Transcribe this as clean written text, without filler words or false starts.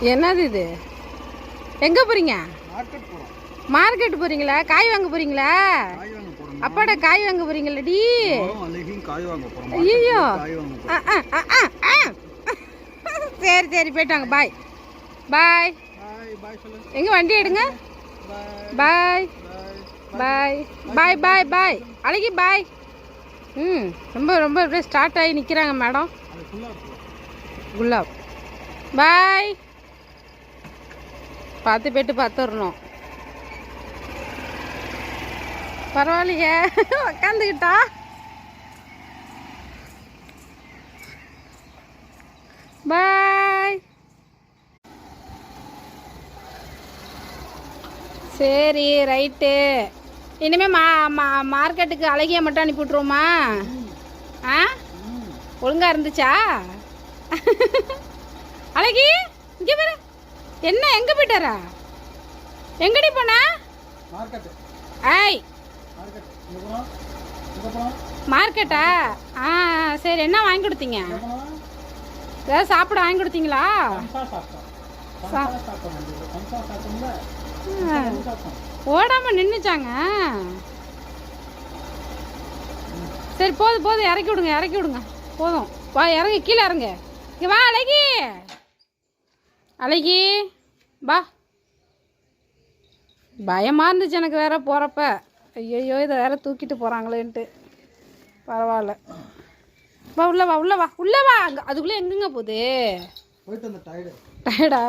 என்னது இது? எங்கே போகிறீங்க? மார்க்கெட் போகிறோம். மார்க்கெட் போகிறீங்களா? காய் வாங்க போகிறீங்களா? காய் வாங்க போகிறோம். அப்பாடா காய் வாங்க போகிறீங்களாடி? அன்னைக்கும் காய் வாங்க போகிறோம். ஐயோ காய் வாங்க போகிறோம். சரி சரி போயிட்டு வாங்க. பாய் பாய். பாய் பாய் சொல்லு. எங்கே வண்டி எடுங்க. பாய் பாய் பாய் பாய் பாய். அழகி பாய். ரொம்ப ரொம்ப அப்படியே ஸ்டார்ட் ஆகி நிற்கிறாங்க மேடம். குலாப் பாய். பார்த்து போய்ட்டு பார்த்துடணும். பரவாயில்லையே உக்காந்துக்கிட்டா. பாய். சரி ரைட்டு. இனிமேல் மார்க்கெட்டுக்கு அழகிய மட்டும் அனுப்பி விட்ருவோமா? ஆ ஒழுங்காக இருந்துச்சா? அழகி இங்கே பாரு. என்ன எங்கே போயிட்டாரா? எங்கடி போனா? ஐய் மார்க்கெட்டா? ஆ சரி. என்ன வாங்கி கொடுத்தீங்க? ஏதாவது சாப்பிட வாங்கி கொடுத்தீங்களா? ஓடாமல் நின்றுச்சாங்க. சரி போதும் போதும். இறக்கி விடுங்க இறக்கி விடுங்க. போதும் வா இறங்கி கீழே இறங்க. இங்கே வா அழகி. அழகி வா. பயமாக இருந்துச்சு எனக்கு வேற போகிறப்ப. ஐயோ இதை வேற தூக்கிட்டு போகிறாங்களேன்ட்டு. பரவாயில்ல. வா உள்ள வா உள்ள வா உள்ள வா. அங்கே அதுக்குள்ளே எங்கெங்க போகுது? போயிட்டு அந்த டயர்டா?